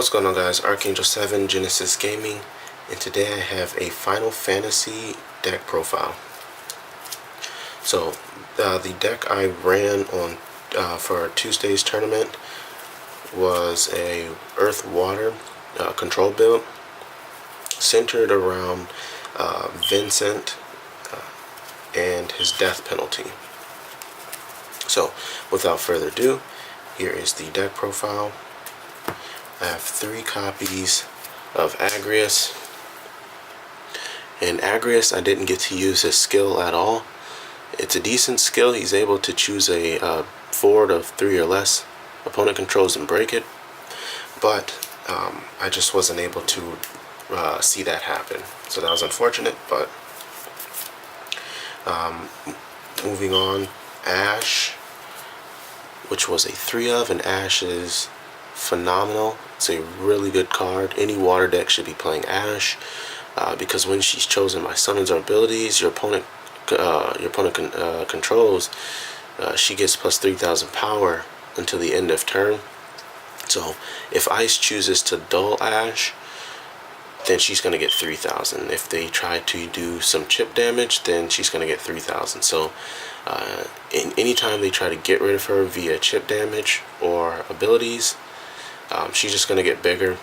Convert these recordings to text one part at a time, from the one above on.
What's going on, guys? Archangel 7 Genesis Gaming, and today I have a Final Fantasy deck profile. So the deck I ran on for Tuesday's tournament was a Earth Water control build centered around Vincent and his death penalty. So without further ado, here is the deck profile. I have 3 copies of AWESOME, and AWESOME I didn't get to use his skill at all. It's a decent skill. He's able to choose a forward of 3 or less opponent controls and break it, but I just wasn't able to see that happen, so that was unfortunate. But moving on, Ash, which was a 3 of, and Ash is phenomenal. It's a really good card. Any water deck should be playing Ash because when she's chosen by summons or abilities your opponent controls, she gets plus 3,000 power until the end of turn. So if Ice chooses to dull Ash, then she's going to get 3,000. If they try to do some chip damage, then she's going to get 3,000. So anytime they try to get rid of her via chip damage or abilities, she's just going to get bigger.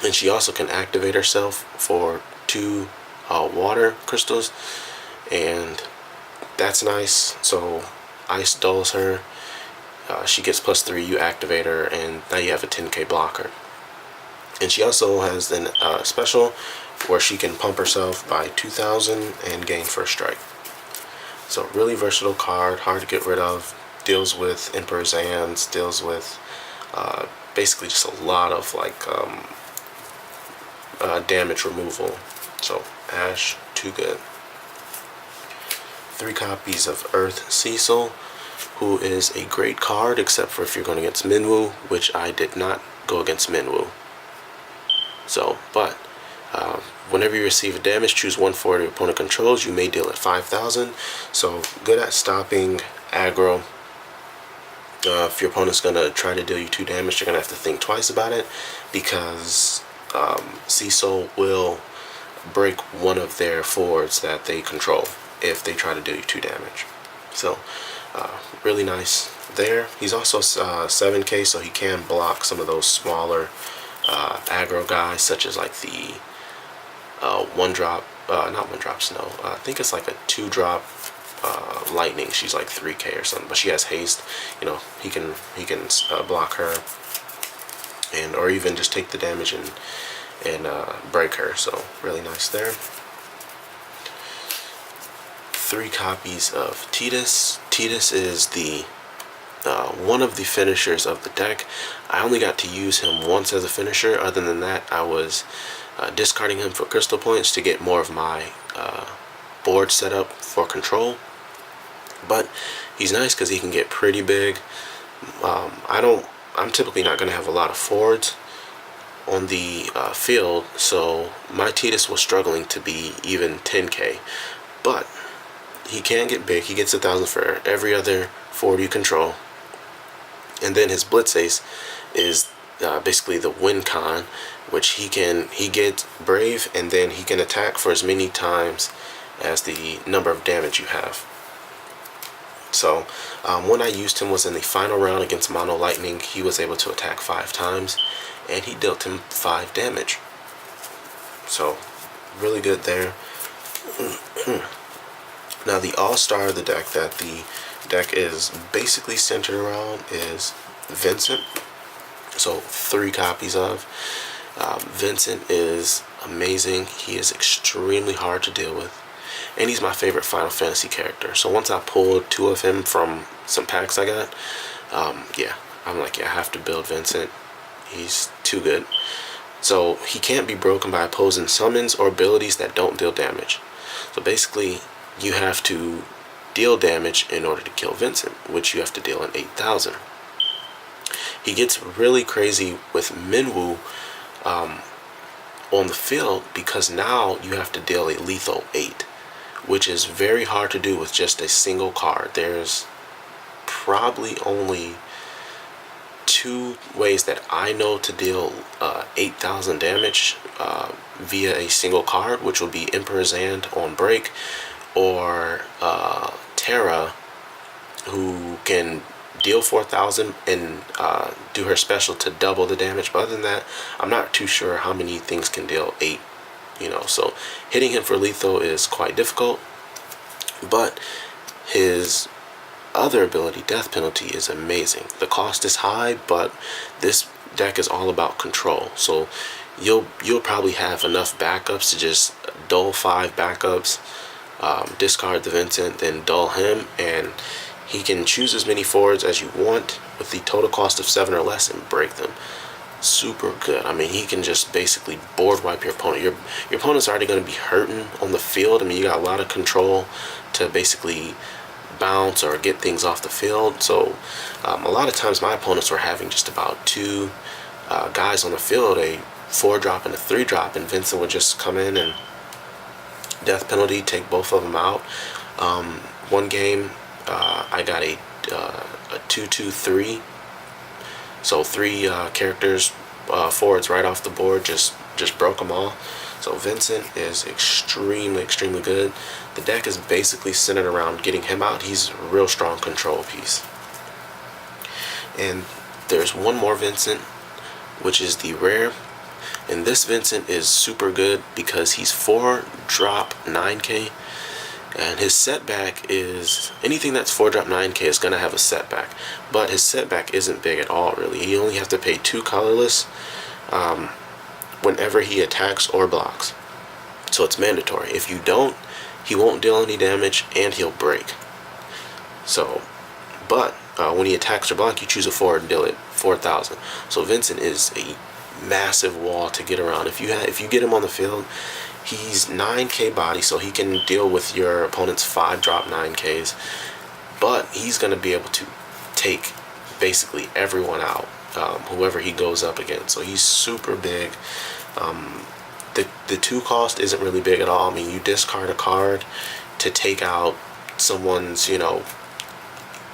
And she also can activate herself for 2 water crystals, and that's nice. So Ice dulls her, she gets plus 3, you activate her, and now you have a 10k blocker. And she also has then special where she can pump herself by 2,000 and gain first strike. So really versatile card, hard to get rid of, deals with Emperor Zans, deals with basically just a lot of like damage removal. So Ash, too good. 3 copies of Earth Cecil, who is a great card except for if you're going against Minwu, which I did not go against Minwu. So, but whenever you receive a damage, choose 1 forward your opponent controls. You may deal at 5,000. So good at stopping aggro. If your opponent's going to try to deal you 2 damage, you're going to have to think twice about it, because Cecil will break one of their forwards that they control if they try to deal you 2 damage. So really nice there. He's also 7k, so he can block some of those smaller aggro guys, such as like the 1-drop, not 1-drop snow, I think it's like a 2-drop lightning. She's like 3k or something, but she has haste. You know, he can block her, and or even just take the damage and break her. So really nice there. 3 copies of Tidus. Tidus is the one of the finishers of the deck. I only got to use him once as a finisher. Other than that, I was discarding him for crystal points to get more of my board set up for control. But he's nice because he can get pretty big. I'm typically not going to have a lot of forwards on the field, so my Tidus was struggling to be even 10k. But he can get big. He gets 1,000 for every other forward you control. And then his Blitz Ace is basically the win con, which he gets brave, and then he can attack for as many times as the number of damage you have. So when I used him was in the final round against Mono Lightning. He was able to attack 5 times, and he dealt him 5 damage. So really good there. Now the all-star of the deck that the deck is basically centered around is Vincent. So 3 copies of. Vincent is amazing. He is extremely hard to deal with, and he's my favorite Final Fantasy character. So once I pulled 2 of him from some packs I got, yeah, I'm like, yeah, I have to build Vincent. He's too good. So he can't be broken by opposing summons or abilities that don't deal damage. So basically, you have to deal damage in order to kill Vincent, which you have to deal in 8,000. He gets really crazy with Minwu on the field, because now you have to deal a lethal 8, which is very hard to do with just a single card. There's probably only two ways that I know to deal 8,000 damage via a single card, which will be Emperor's Hand on break, or Terra, who can deal 4,000 and do her special to double the damage. But other than that, I'm not too sure how many things can deal 8, so hitting him for lethal is quite difficult. But his other ability, Death Penalty, is amazing. The cost is high, but this deck is all about control. So you'll probably have enough backups to just dull 5 backups, discard the Vincent, then dull him, and he can choose as many forwards as you want with the total cost of 7 or less and break them. Super good. I mean, he can just basically board wipe your opponent. Your opponent's already going to be hurting on the field. I mean, you got a lot of control to basically bounce or get things off the field. So a lot of times my opponents were having just about 2 guys on the field, a 4-drop and a 3-drop, and Vincent would just come in and Death Penalty, take both of them out. One game I got a 2-2-3, so 3 characters, forwards right off the board, just broke them all. So Vincent is extremely good. The deck is basically centered around getting him out. He's a real strong control piece. And there's one more Vincent, which is the rare. And this Vincent is super good because he's 4-drop 9k. And his setback is, anything that's 4-drop 9k is going to have a setback. But his setback isn't big at all, really. You only have to pay 2 colorless whenever he attacks or blocks. So it's mandatory. If you don't, he won't deal any damage and he'll break. So, but when he attacks or blocks, you choose a forward and deal it 4,000. So Vincent is a massive wall to get around. If you get him on the field, he's 9k body, so he can deal with your opponent's 5-drop 9ks. But he's going to be able to take basically everyone out, whoever he goes up against. So he's super big. The 2 cost isn't really big at all. I mean, you discard a card to take out someone's,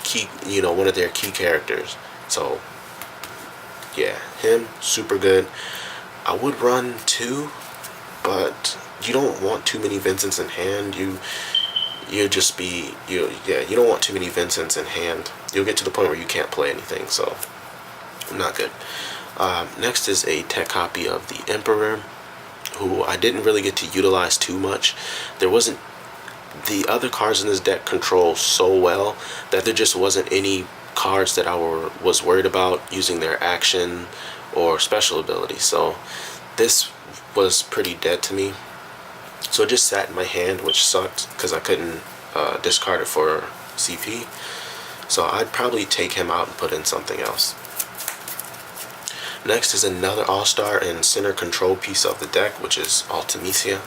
key, one of their key characters. So yeah, him super good. I would run 2, but you don't want too many Vincents in hand. You don't want too many Vincents in hand. You'll get to the point where you can't play anything. So not good. Next is a tech copy of the Emperor, who I didn't really get to utilize too much. The other cards in this deck control so well that there just wasn't any cards that I was worried about using their action or special ability. So this was pretty dead to me. So it just sat in my hand, which sucked because I couldn't discard it for CP. So I'd probably take him out and put in something else. Next is another all-star and center control piece of the deck, which is Ultimecia.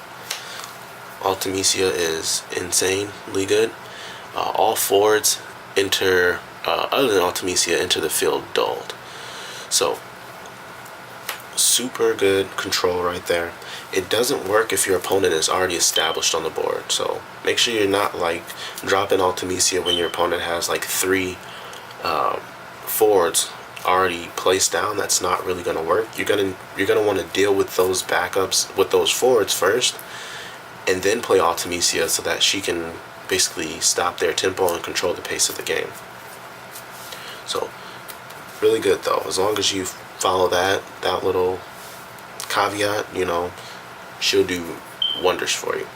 Ultimecia is insanely good. All forwards enter, other than Ultimecia, enter the field dulled. So super good control right there. It doesn't work if your opponent is already established on the board. So make sure you're not like dropping Ultimecia when your opponent has like 3 forwards already placed down. That's not really going to work. You're gonna want to deal with those backups with those forwards first, and then play Ultimecia so that she can basically stop their tempo and control the pace of the game. So really good though. As long as you follow that little caveat, she'll do wonders for you.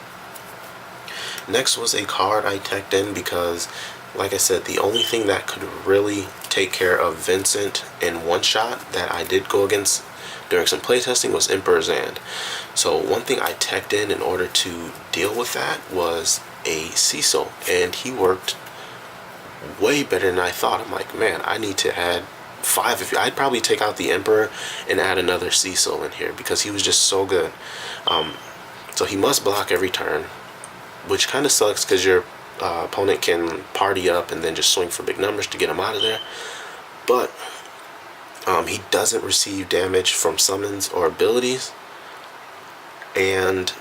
Next was a card I teched in because, like I said, the only thing that could really take care of Vincent in one shot that I did go against during some playtesting was Emperor's Hand. So one thing I teched in order to deal with that was a Cecil, and he worked way better than I thought. I'm like, man, I need to add 5 of you. I'd probably take out the Emperor and add another Cecil in here because he was just so good. So he must block every turn, which kind of sucks because your opponent can party up and then just swing for big numbers to get him out of there. But he doesn't receive damage from summons or abilities, and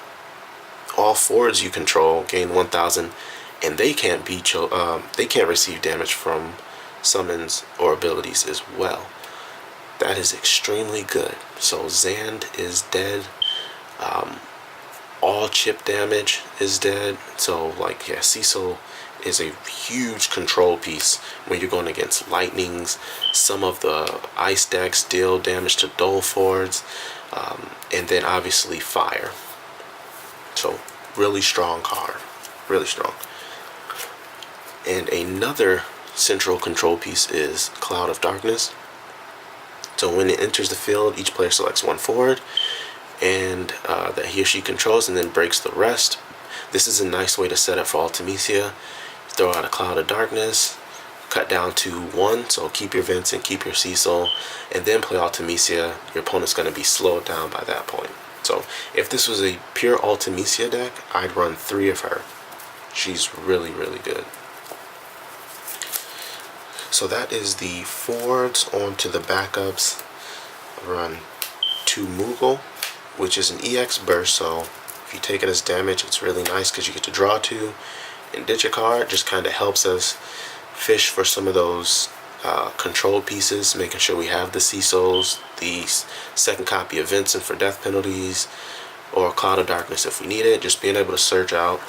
all forwards you control gain 1,000, and they can't receive damage from summons or abilities as well. That is extremely good. So Zand is dead. All chip damage is dead. So like, yeah, Cecil is a huge control piece when you're going against lightnings. Some of the ice decks deal damage to Dolfords, and then obviously fire. So really strong card, really strong. And another central control piece is Cloud of Darkness. So when it enters the field, each player selects one forward and that he or she controls, and then breaks the rest. This is a nice way to set up for Ultimecia. Throw out a Cloud of Darkness, cut down to 1, so keep your Vincent, keep your Cecil, and then play Ultimecia. Your opponent's going to be slowed down by that point. So if this was a pure Ultimecia deck, I'd run 3 of her. She's really, really good. So that is the forwards. On to the backups. I run 2 Moogle, which is an EX burst, so if you take it as damage, it's really nice because you get to draw 2 and ditch a card. Just kind of helps us fish for some of those control pieces, making sure we have the Cecils, the second copy of Vincent for death penalties, or Cloud of Darkness if we need it. Just being able to search out,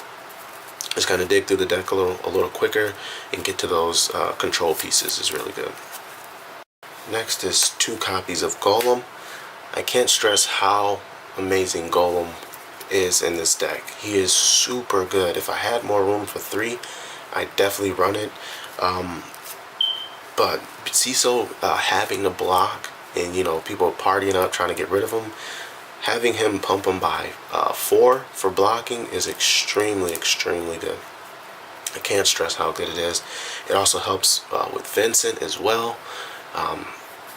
just kind of dig through the deck a little quicker and get to those control pieces is really good. Next is 2 copies of Golem. I can't stress how amazing Golem is in this deck. He is super good. If I had more room for 3, I'd definitely run it. But Cecil having to block, and people partying up trying to get rid of him, having him pump him by 4 for blocking is extremely, extremely good. I can't stress how good it is. It also helps with Vincent as well.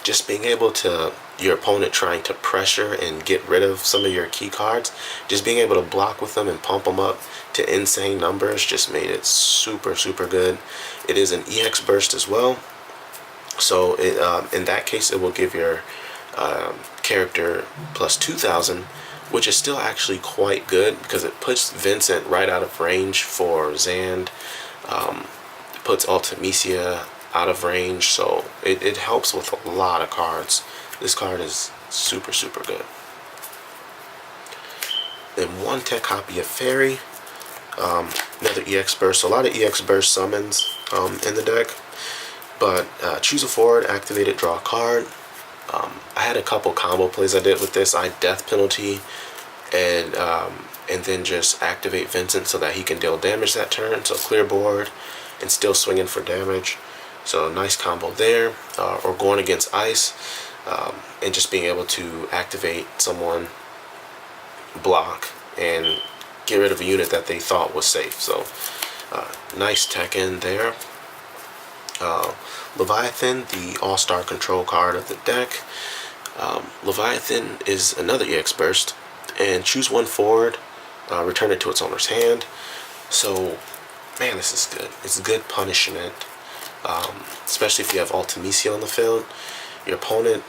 Just being able to, your opponent trying to pressure and get rid of some of your key cards, just being able to block with them and pump them up to insane numbers just made it super, super good. It is an EX burst as well. So in that case, it will give your character plus 2,000, which is still actually quite good because it puts Vincent right out of range for Zand. It puts Ultimecia out of range, so it helps with a lot of cards. This card is super, super good. Then 1 tech copy of Fairy, another EX burst. So a lot of EX burst summons in the deck, but choose a forward, activate it, draw a card. I had a couple combo plays I did with this. I death penalty and then just activate Vincent so that he can deal damage that turn. So clear board and still swinging for damage. So nice combo there. Or going against ice and just being able to activate someone, block, and get rid of a unit that they thought was safe. So nice tech in there. Leviathan, the all-star control card of the deck. Leviathan is another EX burst, and choose 1 forward, return it to its owner's hand. So, man, this is good. It's good punishment, especially if you have Ultimecia on the field. Your opponent,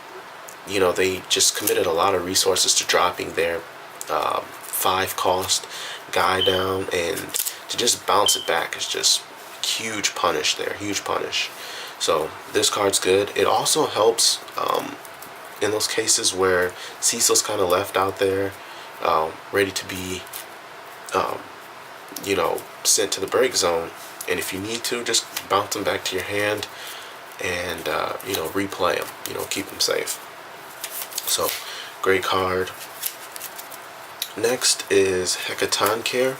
they just committed a lot of resources to dropping their 5 cost guy down, and to just bounce it back is just huge punish there, huge punish. So this card's good. It also helps in those cases where Cecil's kind of left out there, ready to be, sent to the break zone. And if you need to, just bounce them back to your hand and, replay them, keep them safe. So, great card. Next is Hecatoncheir.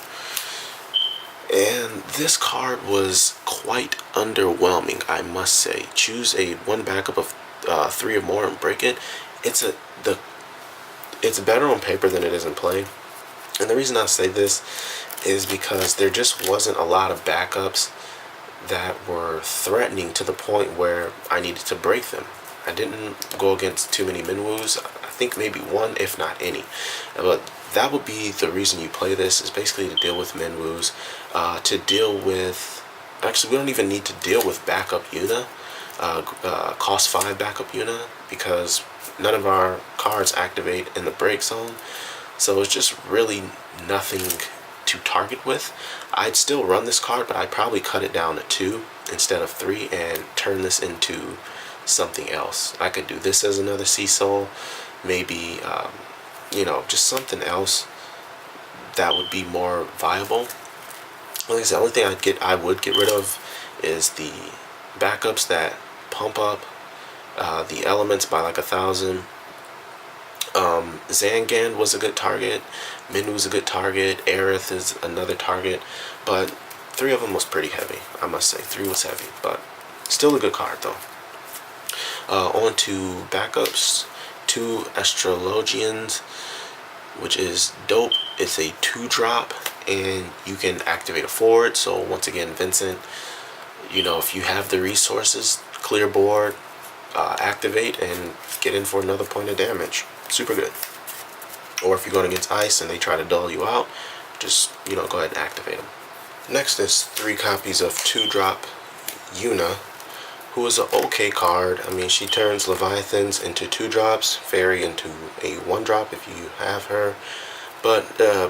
And this card was quite underwhelming, I must say. Choose a 1 backup of 3 or more and break it. It's better on paper than it is in play. And the reason I say this is because there just wasn't a lot of backups that were threatening to the point where I needed to break them. I didn't go against too many Minwoos. I think maybe 1, if not any. But that would be the reason you play this, is basically to deal with Minwoos, to deal with, actually we don't even need to deal with backup Yuna, cost 5 backup Yuna, because none of our cards activate in the break zone. So it's just really nothing to target with. I'd still run this card, but I'd probably cut it down to 2 instead of 3 and turn this into something else. I could do this as another Cecil, maybe just something else that would be more viable. Like I said, the only thing I would get rid of is the backups that pump up the elements by like 1,000. Zangan was a good target, Min was a good target, Aerith is another target, but 3 of them was pretty heavy, I must say. 3 was heavy, but still a good card though. On to backups, 2 Astrologians, which is dope. It's a 2-drop, and you can activate a forward. So once again, Vincent, if you have the resources, clear board, activate, and get in for another point of damage. Super good. Or if you're going against ice and they try to dull you out, just go ahead and activate them. Next is 3 copies of 2-drop Yuna, who is an okay card. I mean, she turns Leviathans into 2-drops, Fairy into a 1-drop if you have her, but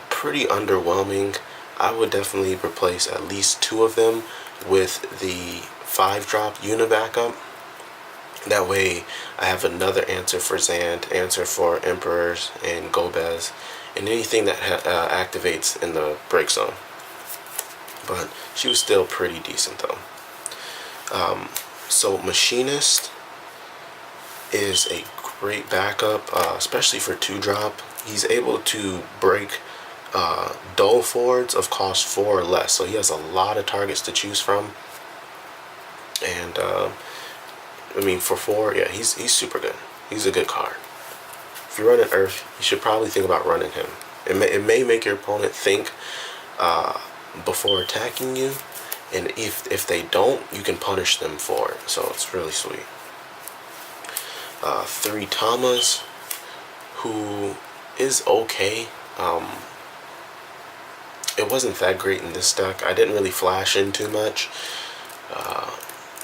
pretty underwhelming. I would definitely replace at least 2 of them with the 5-drop Yuna backup. That way I have another answer for Zand, answer for Emperors and Gobez, and anything that activates in the break zone. But she was still pretty decent though. So Machinist is a great backup, especially for 2-drop. He's able to break dull forwards of cost 4 or less, so he has a lot of targets to choose from. And I mean, for 4, yeah, he's super good. He's a good card. If you're running Earth, you should probably think about running him. It may make your opponent think before attacking you, and if they don't, you can punish them for it. So it's really sweet. 3 Tamas, who is okay. It wasn't that great in this deck. I didn't really flash in too much.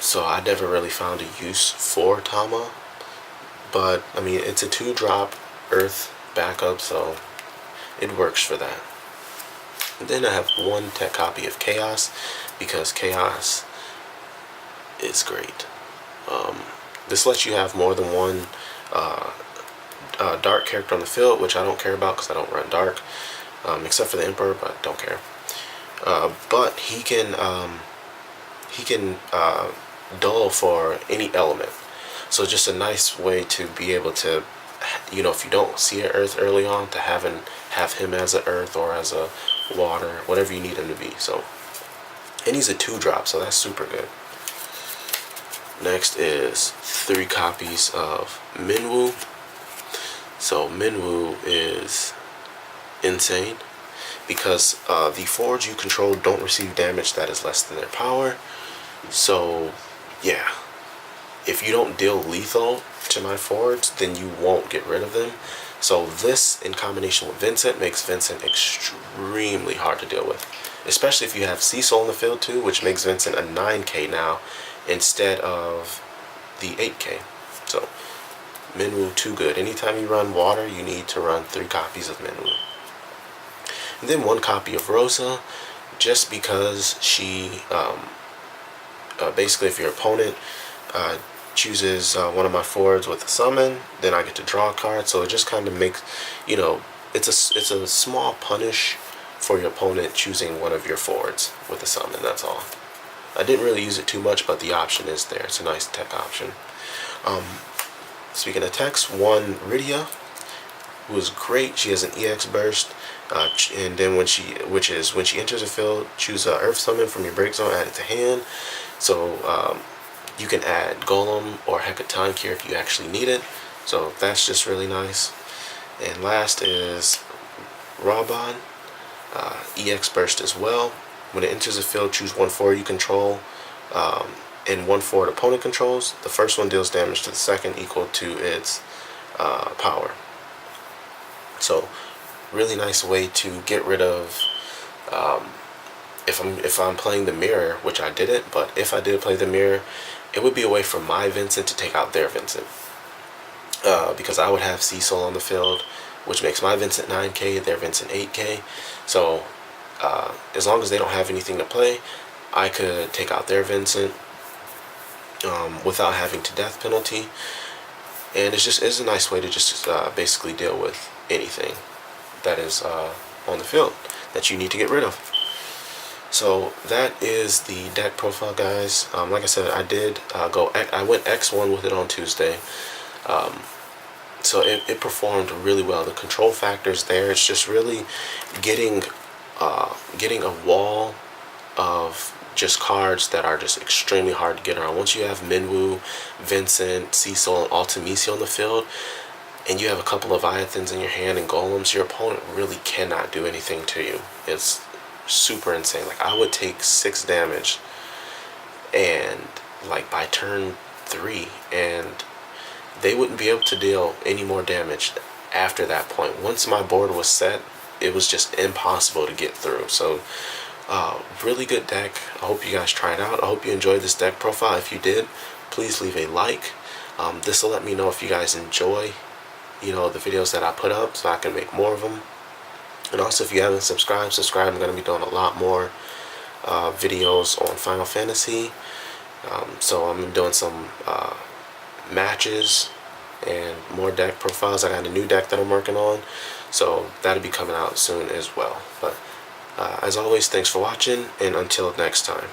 So I never really found a use for Tama, but I mean, it's a 2-drop Earth backup, so it works for that. And then I have 1 tech copy of Chaos, because Chaos is great. This lets you have more than 1 dark character on the field, which I don't care about because I don't run dark, except for the Emperor, but don't care. But he can dull for any element, so just a nice way to be able to, if you don't see an Earth early on, to have him as an Earth or as a water, whatever you need him to be. So, and he's a 2-drop, so that's super good. Next is 3 copies of Minwu. So Minwu is insane because the forwards you control don't receive damage that is less than their power. So yeah, if you don't deal lethal to my forwards, then you won't get rid of them. So this, in combination with Vincent, makes Vincent extremely hard to deal with, especially if you have Cecil in the field too, which makes Vincent a 9k now instead of the 8k. So Minwu, too good. Anytime you run water, you need to run 3 copies of Minwu. And then 1 copy of Rosa, just because she basically, if your opponent chooses one of my forwards with a summon, then I get to draw a card. So it just kind of makes, it's a small punish for your opponent choosing one of your forwards with a summon. That's all. I didn't really use it too much, but the option is there. It's a nice tech option. Speaking of techs, 1 Rydia, who is great. She has an EX burst, and then when she enters the field, choose a Earth summon from your break zone, add it to hand. So you can add Golem or Hecatoncheir if you actually need it. So that's just really nice. And last is Raban, EX burst as well. When it enters the field, choose 1 forward you control and 1 forward opponent controls. The first one deals damage to the second equal to its power. So really nice way to get rid of if I'm playing the mirror, which I didn't, but if I did play the mirror, it would be a way for my Vincent to take out their Vincent, because I would have Cecil on the field, which makes my Vincent 9k, their Vincent 8k. So as long as they don't have anything to play, I could take out their Vincent without having to death penalty. And it's a nice way to just basically deal with anything that is on the field that you need to get rid of. So that is the deck profile, guys. Like I said, I went X1 with it on Tuesday. So it performed really well. The control factor's there. It's just really getting a wall of just cards that are just extremely hard to get around. Once you have Minwoo, Vincent, Cecil, and Ultimecia on the field, and you have a couple of Leviathans in your hand and Golems, your opponent really cannot do anything to you. It's super insane. Like, I would take 6 damage and like by turn 3, and they wouldn't be able to deal any more damage after that point. Once my board was set, it was just impossible to get through. So really good deck. I hope you guys try it out. I hope you enjoyed this deck profile. If you did, please leave a like. This will let me know if you guys enjoy the videos that I put up, so I can make more of them. And also, if you haven't subscribed, subscribe. I'm going to be doing a lot more videos on Final Fantasy. So I'm doing some matches and more deck profiles. I got a new deck that I'm working on, so that'll be coming out soon as well. But as always, thanks for watching, and until next time.